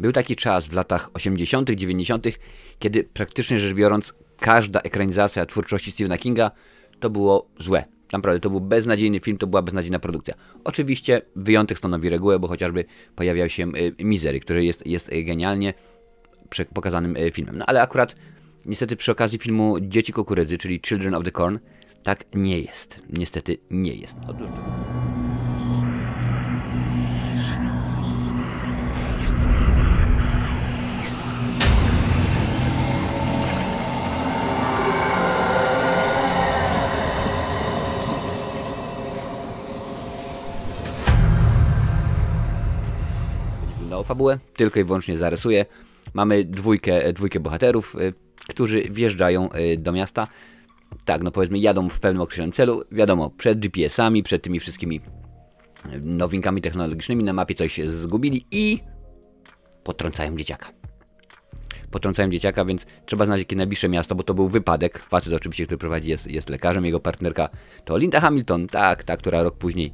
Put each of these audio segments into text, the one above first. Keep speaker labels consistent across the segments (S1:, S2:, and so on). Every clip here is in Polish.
S1: Był taki czas w latach 80., 90., kiedy praktycznie rzecz biorąc każda ekranizacja twórczości Stephena Kinga to było złe. Naprawdę, to był beznadziejny film, to była beznadziejna produkcja. Oczywiście wyjątek stanowi regułę, bo chociażby pojawiał się Misery, który jest genialnie pokazanym filmem. No ale akurat niestety przy okazji filmu Dzieci Kukurydzy, czyli Children of the Corn, tak nie jest. Niestety nie jest. Otóż... No, fabułę tylko i wyłącznie zarysuję. Mamy dwójkę bohaterów, którzy wjeżdżają do miasta. Tak, no powiedzmy, jadą w pewnym określonym celu. Wiadomo, przed GPS-ami, przed tymi wszystkimi nowinkami technologicznymi na mapie coś zgubili i potrącają dzieciaka. Potrącają dzieciaka, więc trzeba znaleźć jakieś najbliższe miasto, bo to był wypadek. Facet oczywiście, który prowadzi, jest lekarzem. Jego partnerka to Linda Hamilton, tak, ta, która rok później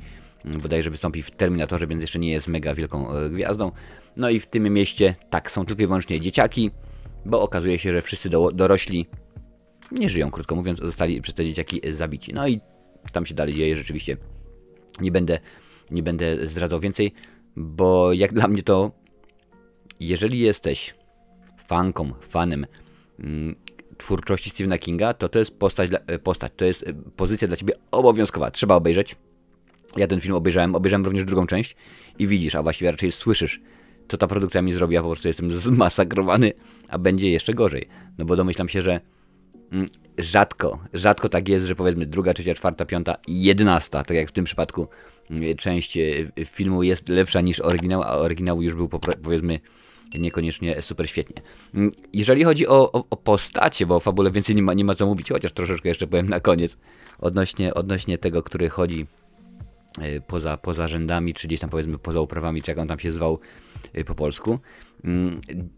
S1: bodajże wystąpi w Terminatorze, więc jeszcze nie jest mega wielką gwiazdą. No i w tym mieście, tak, są tylko i wyłącznie dzieciaki, bo okazuje się, że wszyscy dorośli nie żyją, krótko mówiąc, zostali przez te dzieciaki zabici. No i tam się dalej dzieje, rzeczywiście. Nie będę zdradzał więcej, bo jak dla mnie to, jeżeli jesteś fanem twórczości Stephena Kinga, to jest postać, to jest pozycja dla ciebie obowiązkowa, trzeba obejrzeć. Ja ten film obejrzałem również drugą część i widzisz, a właściwie raczej słyszysz, co ta produkcja mi zrobiła, po prostu jestem zmasakrowany, a będzie jeszcze gorzej. No bo domyślam się, że rzadko tak jest, że powiedzmy druga, trzecia, czwarta, piąta i 11, tak jak w tym przypadku część filmu jest lepsza niż oryginał, a oryginał już był powiedzmy niekoniecznie super świetnie. Jeżeli chodzi o postacie, bo o fabule więcej nie ma co mówić, chociaż troszeczkę jeszcze powiem na koniec, odnośnie tego, który chodzi poza rzędami, czy gdzieś tam powiedzmy poza uprawami, czy jak on tam się zwał po polsku.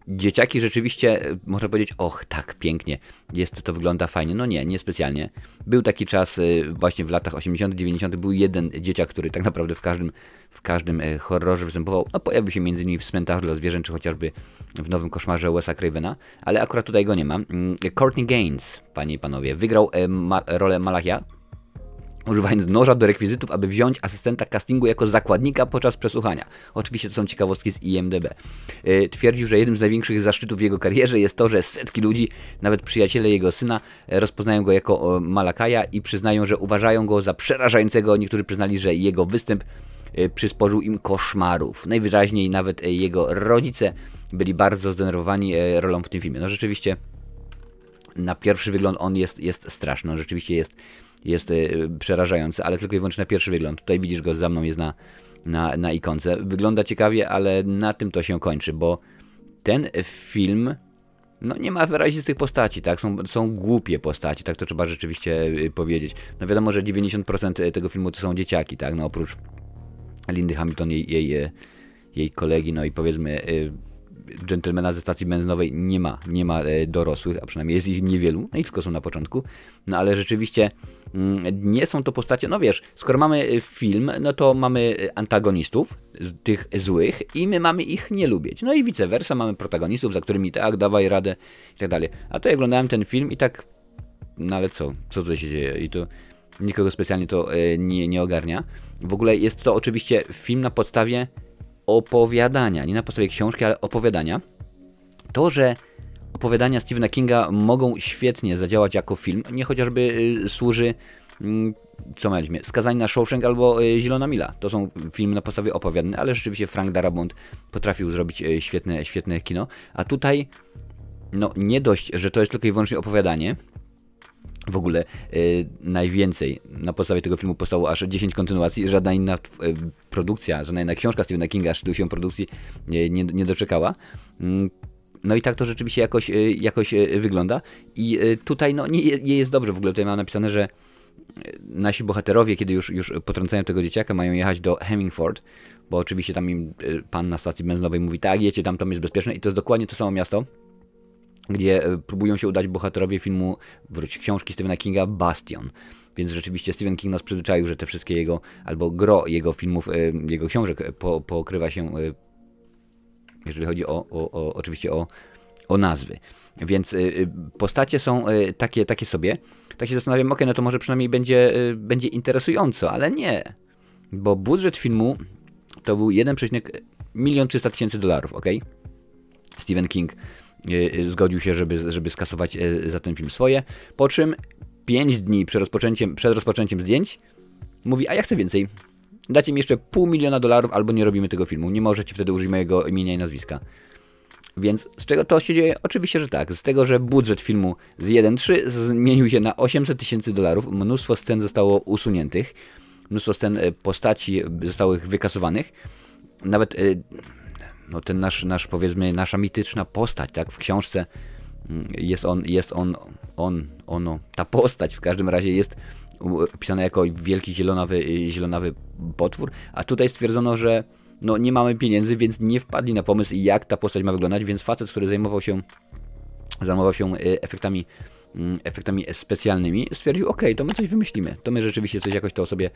S1: Dzieciaki rzeczywiście, można powiedzieć, och, tak, pięknie, to wygląda fajnie. No nie specjalnie. Był taki czas właśnie w latach 80., 90. był jeden dzieciak, który tak naprawdę w każdym horrorze występował. No pojawił się m.in. w Cmentarzu dla zwierząt, czy chociażby w Nowym Koszmarze Wesa Cravena, ale akurat tutaj go nie ma. Courtney Gaines, panie i panowie, wygrał rolę Malachia, używając noża do rekwizytów, aby wziąć asystenta castingu jako zakładnika podczas przesłuchania. Oczywiście to są ciekawostki z IMDb. Twierdził, że jednym z największych zaszczytów w jego karierze jest to, że setki ludzi, nawet przyjaciele jego syna, rozpoznają go jako Malakaja i przyznają, że uważają go za przerażającego. Niektórzy przyznali, że jego występ przysporzył im koszmarów. Najwyraźniej nawet jego rodzice byli bardzo zdenerwowani rolą w tym filmie. No rzeczywiście, na pierwszy wygląd on jest straszny. On rzeczywiście jest przerażający, ale tylko i wyłącznie na pierwszy wygląd. Tutaj widzisz go, za mną jest na ikonce. Wygląda ciekawie, ale na tym to się kończy, bo ten film no nie ma wyrazistych postaci, tak? Są głupie postaci, tak to trzeba rzeczywiście powiedzieć. No wiadomo, że 90% tego filmu to są dzieciaki, tak? No oprócz Lindy Hamilton, jej kolegi, no i powiedzmy dżentelmena ze stacji benzynowej nie ma dorosłych, a przynajmniej jest ich niewielu, no i tylko są na początku, no ale rzeczywiście nie są to postacie, no wiesz, skoro mamy film, no to mamy antagonistów, tych złych i my mamy ich nie lubić, no i vice versa, mamy protagonistów, za którymi tak, dawaj radę i tak dalej, a to ja oglądałem ten film i tak, no ale co tutaj się dzieje i to nikogo specjalnie to nie ogarnia. W ogóle jest to oczywiście film na podstawie opowiadania, nie na podstawie książki, ale opowiadania. To, że opowiadania Stephena Kinga mogą świetnie zadziałać jako film, nie chociażby służy, co mieliśmy, Skazani na Shawshank albo Zielona Mila. To są filmy na podstawie opowiadań, ale rzeczywiście Frank Darabont potrafił zrobić świetne kino. A tutaj, no nie dość, że to jest tylko i wyłącznie opowiadanie. W ogóle najwięcej na podstawie tego filmu powstało aż 10 kontynuacji. Żadna inna produkcja, żadna inna książka Stephena Kinga aż się produkcji nie doczekała. No i tak to rzeczywiście jakoś wygląda. I tutaj no nie jest dobrze. W ogóle tutaj mam napisane, że nasi bohaterowie, kiedy już potrącają tego dzieciaka, mają jechać do Hemingford, bo oczywiście tam im pan na stacji benzynowej mówi, tak, jedźcie tam jest bezpieczne i to jest dokładnie to samo miasto, gdzie próbują się udać bohaterowie filmu, książki Stephena Kinga, Bastion. Więc rzeczywiście Stephen King nas przyzwyczaił, że te wszystkie jego, albo gro jego filmów, jego książek pokrywa się jeżeli chodzi oczywiście o nazwy. Więc postacie są takie sobie. Tak się zastanawiam, no to może przynajmniej będzie interesująco, ale nie. Bo budżet filmu to był 1,3 tysiąca dolarów, ok? Stephen King zgodził się, żeby skasować za ten film swoje, po czym 5 dni przed rozpoczęciem zdjęć mówi, a ja chcę więcej. Dacie mi jeszcze $500,000 albo nie robimy tego filmu. Nie możecie wtedy użyć mojego imienia i nazwiska. Więc z czego to się dzieje? Oczywiście, że tak. Z tego, że budżet filmu z 1,3 zmienił się na $800,000. Mnóstwo scen zostało usuniętych. Mnóstwo scen postaci zostało wykasowanych. Nawet no ten powiedzmy, nasza mityczna postać, tak, w książce ta postać w każdym razie jest opisana jako wielki zielonawy potwór, a tutaj stwierdzono, że no nie mamy pieniędzy, więc nie wpadli na pomysł, jak ta postać ma wyglądać, więc facet, który zajmował się efektami specjalnymi, stwierdził, ok, to my coś wymyślimy, to my rzeczywiście coś jakoś to sobie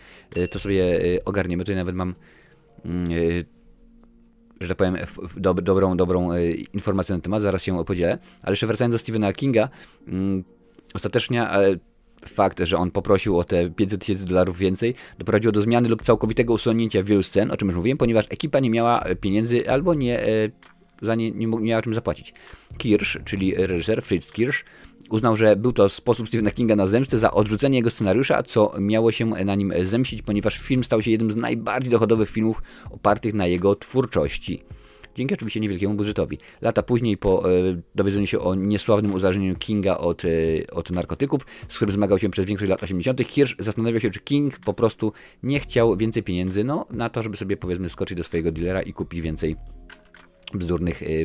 S1: ogarniemy. Tutaj nawet mam że tak powiem, dobrą informację na temat, zaraz się podzielę. Ale jeszcze wracając do Stephena Kinga, ostatecznie fakt, że on poprosił o te $500,000 więcej, doprowadziło do zmiany lub całkowitego usunięcia wielu scen, o czym już mówiłem, ponieważ ekipa nie miała pieniędzy albo nie miała czym zapłacić. Kirsch, czyli reżyser Fritz Kirsch, uznał, że był to sposób Stephena Kinga na zemstę za odrzucenie jego scenariusza, co miało się na nim zemścić, ponieważ film stał się jednym z najbardziej dochodowych filmów opartych na jego twórczości. Dzięki oczywiście niewielkiemu budżetowi. Lata później, po dowiedzeniu się o niesławnym uzależnieniu Kinga od narkotyków, z którym zmagał się przez większość lat 80., Kirsch zastanawiał się, czy King po prostu nie chciał więcej pieniędzy na to, żeby sobie, powiedzmy, skoczyć do swojego dealera i kupić więcej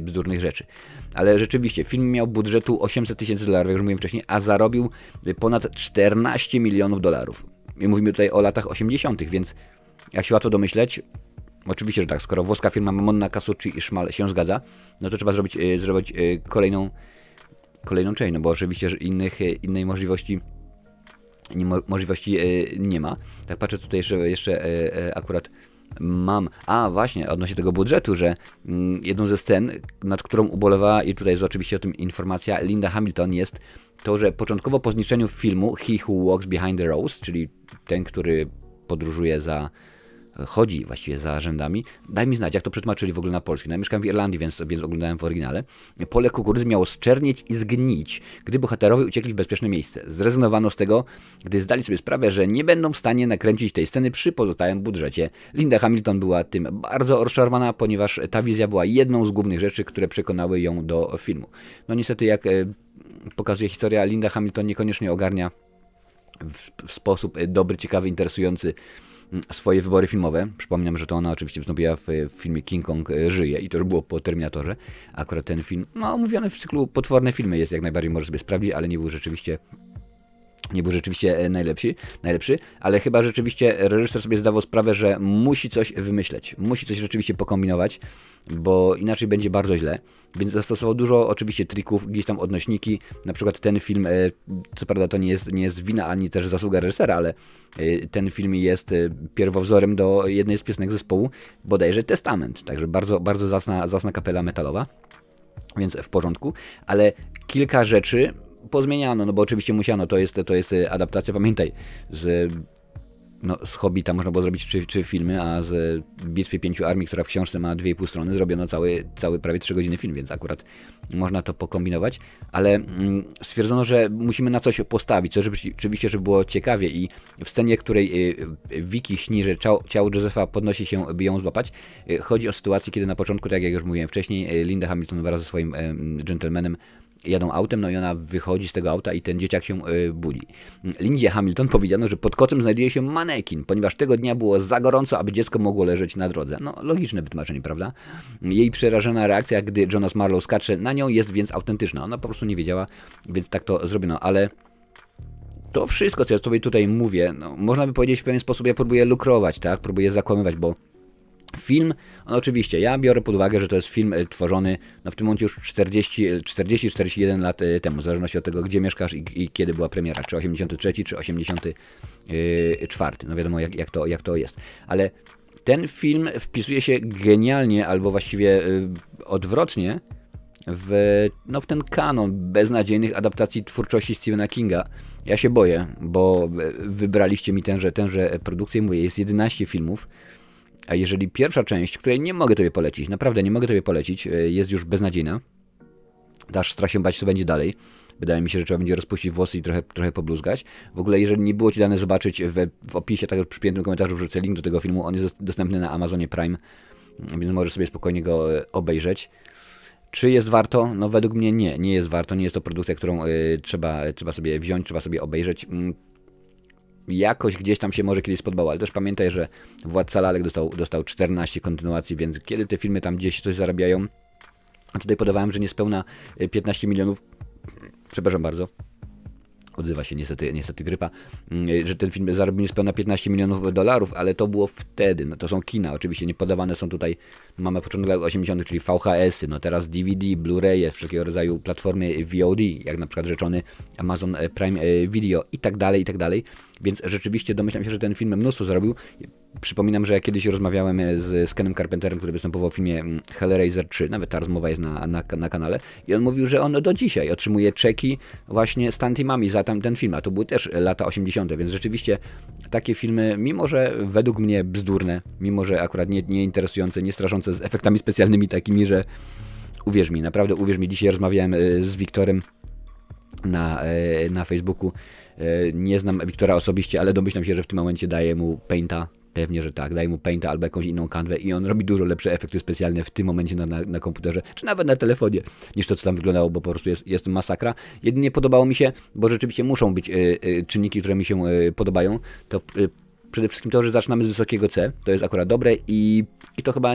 S1: bzdurnych rzeczy. Ale rzeczywiście, film miał budżetu $800,000, jak już mówiłem wcześniej, a zarobił ponad $14 milionów. I mówimy tutaj o latach 80., więc jak się łatwo domyśleć, oczywiście, że tak, skoro włoska firma Mamonna, Casucci i Szmal się zgadza, no to trzeba zrobić kolejną część, no bo oczywiście, że innej możliwości nie ma. Tak patrzę tutaj jeszcze akurat mam, właśnie, odnośnie tego budżetu, że jedną ze scen, nad którą ubolewała, i tutaj jest oczywiście o tym informacja, Linda Hamilton, jest to, że początkowo po zniszczeniu filmu He Who Walks Behind the Rose, czyli ten, który podróżuje chodzi właściwie za rzędami. Daj mi znać, jak to przetłumaczyli w ogóle na polski. No, ja mieszkam w Irlandii, więc oglądałem w oryginale. Pole kukurydzy miało zczernieć i zgnić, gdy bohaterowie uciekli w bezpieczne miejsce. Zrezygnowano z tego, gdy zdali sobie sprawę, że nie będą w stanie nakręcić tej sceny przy pozostałym budżecie. Linda Hamilton była tym bardzo rozczarowana, ponieważ ta wizja była jedną z głównych rzeczy, które przekonały ją do filmu. No niestety, jak pokazuje historia, Linda Hamilton niekoniecznie ogarnia w sposób dobry, ciekawy, interesujący swoje wybory filmowe. Przypominam, że to ona oczywiście wystąpiła w filmie King Kong żyje i to już było po Terminatorze. Akurat ten film, omówiony w cyklu Potworne filmy jest, jak najbardziej może sobie sprawdzić, ale nie był rzeczywiście najlepszy, ale chyba rzeczywiście reżyser sobie zdawał sprawę, że musi coś wymyśleć, musi coś rzeczywiście pokombinować, bo inaczej będzie bardzo źle, więc zastosował dużo oczywiście trików, gdzieś tam odnośniki, na przykład ten film, co prawda to nie jest wina ani też zasługa reżysera, ale ten film jest pierwowzorem do jednej z piosenek zespołu, bodajże Testament, także bardzo, bardzo zacna kapela metalowa, więc w porządku, ale kilka rzeczy pozmieniano, no bo oczywiście musiano, to jest adaptacja, pamiętaj, z Hobbita można było zrobić 3 filmy, a z Bitwy 5 Armii, która w książce ma 2,5 strony, zrobiono cały prawie 3 godziny film, więc akurat można to pokombinować, ale stwierdzono, że musimy na coś postawić, co rzeczywiście, żeby było ciekawie, i w scenie, której Vicky śni, że ciało Josepha podnosi się, by ją złapać, chodzi o sytuację, kiedy na początku, tak jak już mówiłem wcześniej, Linda Hamilton wraz ze swoim gentlemanem jadą autem, no i ona wychodzi z tego auta i ten dzieciak się budzi. Lindzie Hamilton powiedziano, że pod kocem znajduje się manekin, ponieważ tego dnia było za gorąco, aby dziecko mogło leżeć na drodze. No, logiczne wytłumaczenie, prawda? Jej przerażona reakcja, gdy Jonas Marlowe skacze na nią, jest więc autentyczna. Ona po prostu nie wiedziała, więc tak to zrobiono, ale to wszystko, co ja sobie tutaj mówię, można by powiedzieć w pewien sposób, ja próbuję lukrować, tak? Próbuję zakłamywać, bo film, oczywiście, ja biorę pod uwagę, że to jest film tworzony w tym momencie już 40-41 lat temu, w zależności od tego, gdzie mieszkasz i kiedy była premiera, czy 83, czy 84, no wiadomo jak to jest, ale Ten film wpisuje się genialnie, albo właściwie odwrotnie, w ten kanon beznadziejnych adaptacji twórczości Stephena Kinga. Ja się boję, bo wybraliście mi tęże produkcję, mówię, jest 11 filmów, a jeżeli pierwsza część, której nie mogę tobie polecić, naprawdę nie mogę tobie polecić, jest już beznadziejna, to aż strach się bać, co będzie dalej. Wydaje mi się, że trzeba będzie rozpuścić włosy i trochę pobluzgać. W ogóle, jeżeli nie było ci dane zobaczyć, w opisie, tak jak w przypiętym komentarzu wrzucę link do tego filmu, on jest dostępny na Amazonie Prime, więc możesz sobie spokojnie go obejrzeć. Czy jest warto? No według mnie nie jest warto, nie jest to produkcja, którą trzeba sobie wziąć, trzeba sobie obejrzeć. Jakoś gdzieś tam się może kiedyś spodobało, ale też pamiętaj, że Władca Lalek dostał 14 kontynuacji, więc kiedy te filmy tam gdzieś coś zarabiają, a tutaj podawałem, że niespełna 15 milionów, przepraszam bardzo, odzywa się niestety grypa, że ten film zarobił niespełna 15 milionów dolarów, ale to było wtedy, no to są kina, oczywiście nie podawane są tutaj, mamy początek lat 80., czyli VHS-y, no teraz DVD, Blu-raye, wszelkiego rodzaju platformy VOD, jak na przykład rzeczony Amazon Prime Video i tak dalej, więc rzeczywiście domyślam się, że ten film mnóstwo zarobił. Przypominam, że ja kiedyś rozmawiałem z Kenem Carpenterem, który występował w filmie Hellraiser 3, nawet ta rozmowa jest na kanale, i on mówił, że on do dzisiaj otrzymuje czeki właśnie z Tantimami za ten film, a to były też lata 80., więc rzeczywiście takie filmy, mimo że według mnie bzdurne, mimo że akurat nie interesujące, nie straszące, z efektami specjalnymi takimi, że uwierz mi, naprawdę uwierz mi, dzisiaj rozmawiałem z Wiktorem na Facebooku, nie znam Wiktora osobiście, ale domyślam się, że w tym momencie daje mu Painta. Pewnie, że tak, daje mu Painta albo jakąś inną kanwę i on robi dużo lepsze efekty specjalne w tym momencie na komputerze, czy nawet na telefonie, niż to, co tam wyglądało, bo po prostu jest masakra. Jedynie podobało mi się, bo rzeczywiście muszą być czynniki, które mi się podobają, to przede wszystkim to, że zaczynamy z wysokiego C, to jest akurat dobre i to chyba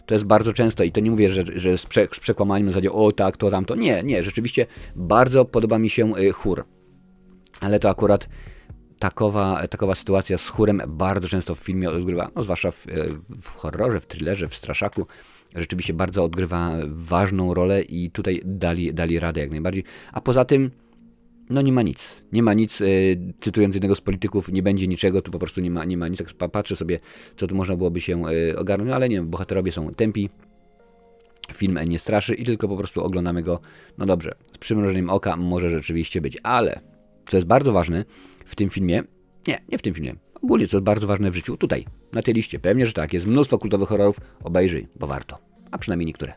S1: to jest bardzo często i to nie mówię, że z przekłamaniem na zasadzie o tak, to tamto, nie, rzeczywiście bardzo podoba mi się chór, ale to akurat takowa sytuacja z chórem bardzo często w filmie odgrywa, no zwłaszcza w horrorze, w thrillerze, w straszaku, rzeczywiście bardzo odgrywa ważną rolę i tutaj dali radę jak najbardziej. A poza tym, no nie ma nic, cytując jednego z polityków, nie będzie niczego, tu po prostu nie ma nic, tak patrzę sobie, co tu można byłoby się ogarnąć, ale nie, bohaterowie są tępi, film nie straszy i tylko po prostu oglądamy go, no dobrze, z przymrużeniem oka może rzeczywiście być, ale co jest bardzo ważne w tym filmie, nie w tym filmie, ogólnie co jest bardzo ważne w życiu, tutaj, na tej liście, pewnie, że tak, jest mnóstwo kultowych horrorów, obejrzyj, bo warto, a przynajmniej niektóre.